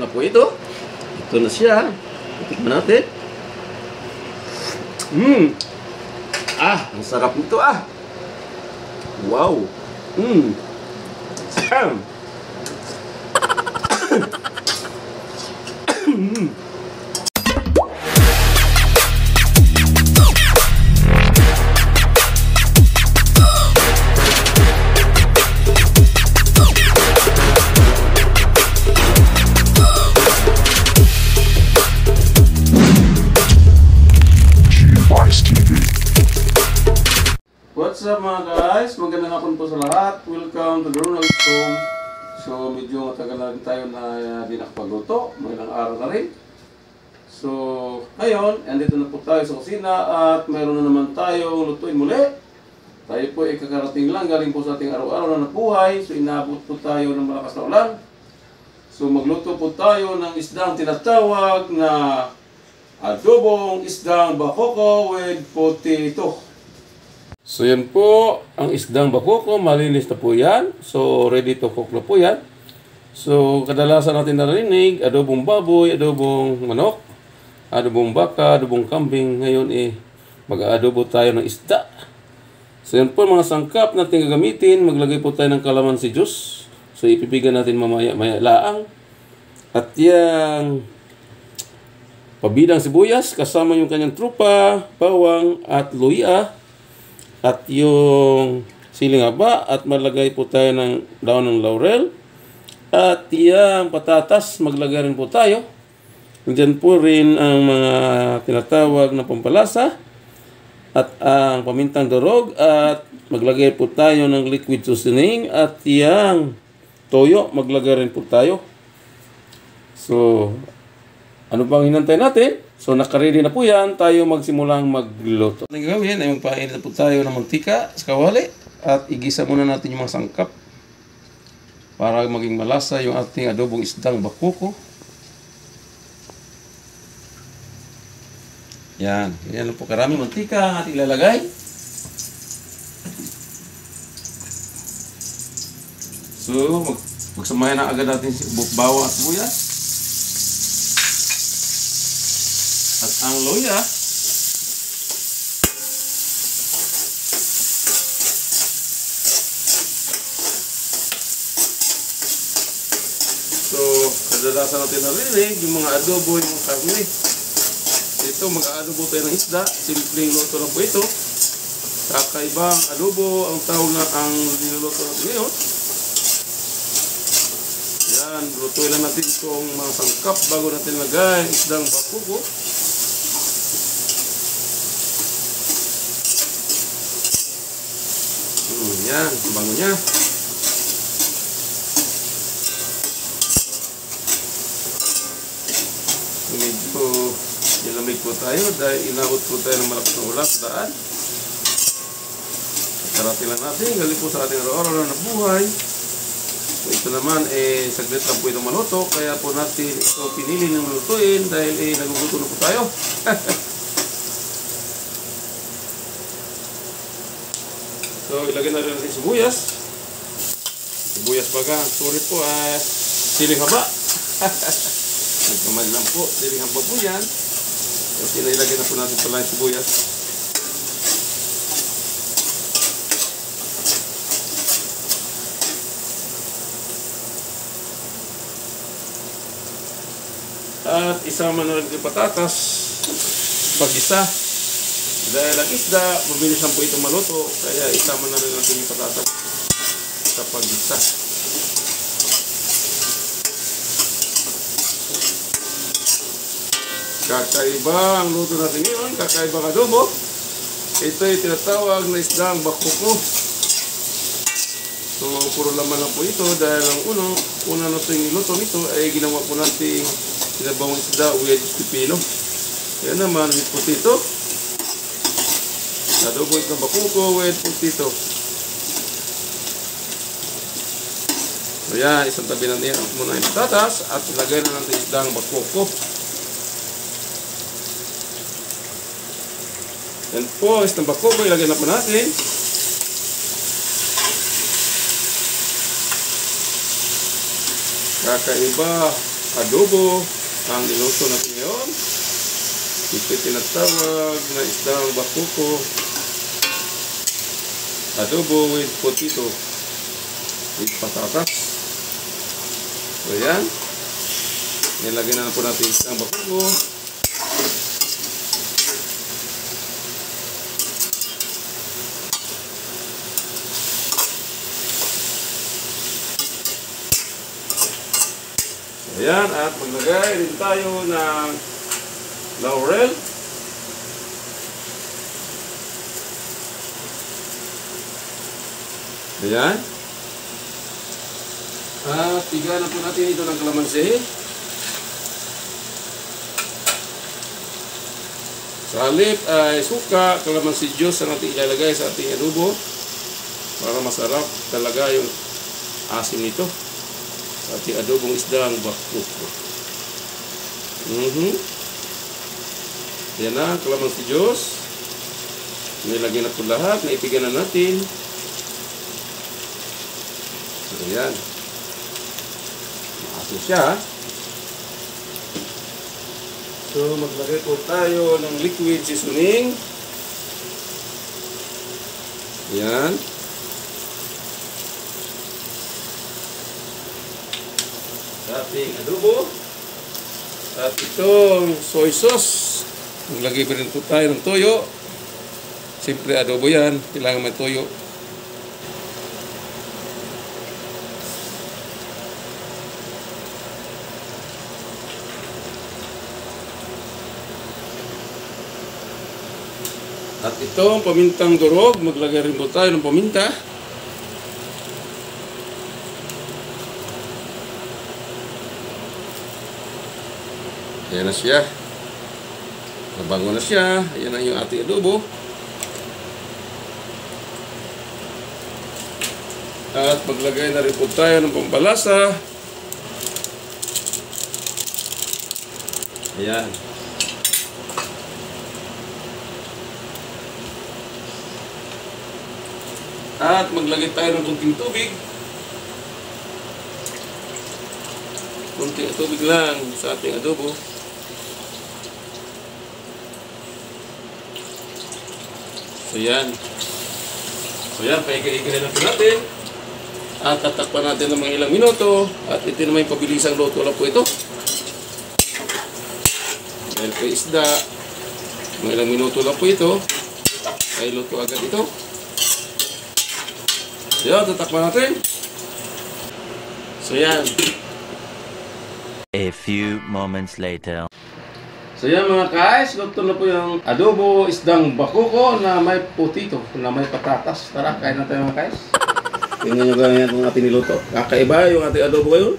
na po ito. Ito na siya. Tikman natin. Ang sarap nito Wow. What's up mga guys? Magandang hapon po sa lahat. Welcome to the Ronald's Home. So medyo matagal na rin tayo na di nakapagluto. Mga ilang araw na rin. So ngayon, andito na po tayo sa kusina at mayroon na naman tayong lutuin muli. Tayo po ay kakarating lang galing po sa ating araw-araw na nabuhay. So inabot po tayo ng malakas na ulan. So magluto po tayo ng isdang tinatawag na adobong isdang bakoko with potato. So yan po ang isdang bakoko, malinis na po yan. So ready to cook na po yan. So kadalasan natin narinig, adobong baboy, adobong manok, adobong baka, adobong kambing. Ngayon mag-aadobo tayo ng isda. So yan po mga sangkap natin gagamitin. Maglagay po tayo ng kalamansi juice. So ipipigan natin mamaya-maya laang. At yung pabidang sibuyas kasama yung kanyang trupa, bawang at luya. At yung siling haba at maglagay po tayo ng daon ng laurel. At yung patatas, maglagay rin po tayo. Diyan po rin ang mga tinatawag na pampalasa. At ang pamintang durog. At maglagay po tayo ng liquid seasoning. At yung toyo, maglagay rin po tayo. So, ano bang hinantay natin? So, nakaready na po yan. Tayo magsimulang magluto. Ang gagawin ay magpainit na po tayo ng mantika sa kawali. At igisa muna natin yung mga sangkap para maging malasa yung ating adobong isdang bakoko. Yan. Yan po karaming mantika ang ating ilalagay. So, magsamayan na agad natin bawang at sibuyas. At ang luya, so kadalasan natin narinig yung mga adobo, yung mga karne. Ito mag-aadobo tayo ng isda, simpleng luto lang po ito. Kakaibang adobo ang tawag na ang niluluto natin ngayon. Yan, lutuin lang natin itong mga sangkap bago natin lagay isdang bakoko. Yan, bango niya. Medyo nilamig po tayo dahil inabot po tayo ng malakas na ulan sa daan. Karating lang natin, galing po sa ating araw-araw na buhay. So ito naman, saglit lang po itong maluto. Kaya po natin ito pinili ng malutuin dahil nagugutom na po tayo. So, ilagay na rin natin sibuyas. Sibuyas baga. Sorry po, siling haba. Nagkamali lang po. Siling haba po yan. Kasi nailagay na po natin pala yung sibuyas. At isama na rin yung patatas. Pag-isa. Dahil ang isda, mabilis lang po ito maluto, kaya isama na rin natin yung patatas sa pag-isa. Kakaiba ang luto natin ngayon, kakaibang adobo. Ito ay tinatawag na isdang bakoko. So, puro laman lang po ito dahil ang una natin luto nito ay ginawa po natin sinabawang isda with pipino. Yan naman, with potato. Adobo isdang bakoko with potato. So yan, isang tabi natin muna yung patatas at ilagay na natin isdang bakoko. Yan po, isdang bakoko, ilagay na po natin. Kakaiba adobo ang niluto natin ngayon. Ito tinatawag na isdang bakuko. Adobo with potato. With patatas. So yan. Nilagyan na po natin isdang bakuko. Ayan, at maglagay din tayo ng laurel. Ayan. At tiga na po natin ito ng kalamansi. Sa halip ay suka, kalamansi juice ang ating ilalagay sa ating adobo para masarap talaga yung asim nito. Ating adobong isdang bakuko. Yan na, kalamansi juice. Nilagyan na po lahat. Naipigan na natin. Ayan. Maasim siya. So, maglagay po tayo ng liquid seasoning. Ayan. Ating adobo at itong soy sauce. Maglagay pa rin po tayo ng toyo. Siyempre adobo yan, kailangan may toyo. At itong pamintang durog, maglagay rin po tayo ng paminta. Ayan na siya. Nabango na siya. Ayan na yung ating adobo. At maglagay na rin po tayo ng pampalasa. Ayan. At maglagay tayo ng kunting tubig. Kunting tubig lang sa ating adobo. So yan. Paigay-igay lang po natin. At tatakpan natin ng mga ilang minuto. At ito naman yung pabilisang luto lang po ito. Dahil po isda, mga ilang minuto lang po ito. Ay luto agad ito. So yan, tatakpan natin. So yan. A few moments later. So yan mga guys, luto na po yung adobo isdang bakuko na may potato, na may patatas. Tara, kain na tayo mga guys. Tingnan nyo ganyan kung ating niluto. Kakaiba yung ating adobo ngayon.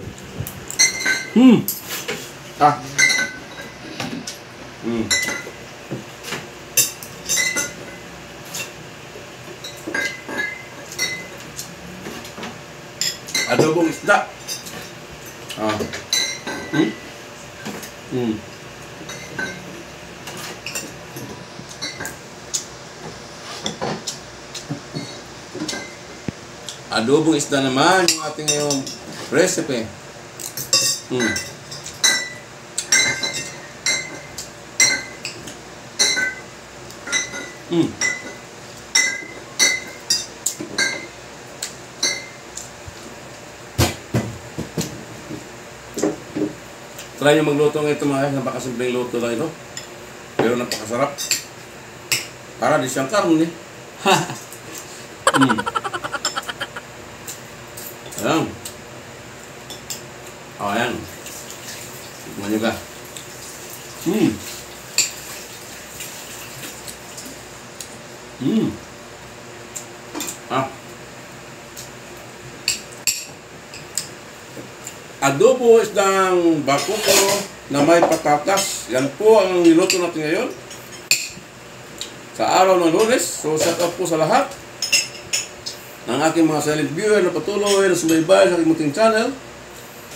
Adobong isda. Adobong isda naman yung ating ngayong recipe. Try nyo magluto ng ito mga guys. Napakasimpleng luto lang ito. Pero napakasarap. Para di siyang karne. Ayan. Ayan. Tikman nyo ka. Adobo isdang bakuko na may patatas. Yan po ang niluto natin ngayon sa araw ng Lunes. So shout out po sa lahat ng aking mga silent viewer na patuloy na sumaybay sa aking munting channel,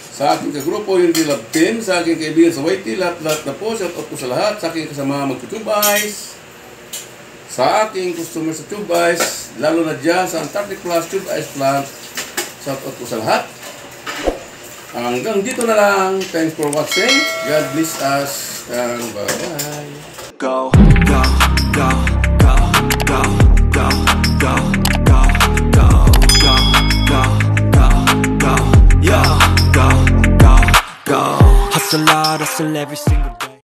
sa aking kagrupo Unity Love Team, sa aking kaibigan sa YT, lahat na po. Shout out po sa lahat, sa aking kasama mag-tube eyes, sa aking customer sa tube eyes, lalo na dyan sa Antarctic Plus Tube Eyes Plant. Shout out po sa lahat. Hanggang dito na lang. Thanks for watching. God bless us. And bye-bye. Go, go, go, go, go, go, go, go, go, go, go, go, go, yeah, go, go, go. Hustle hard, hustle every single day.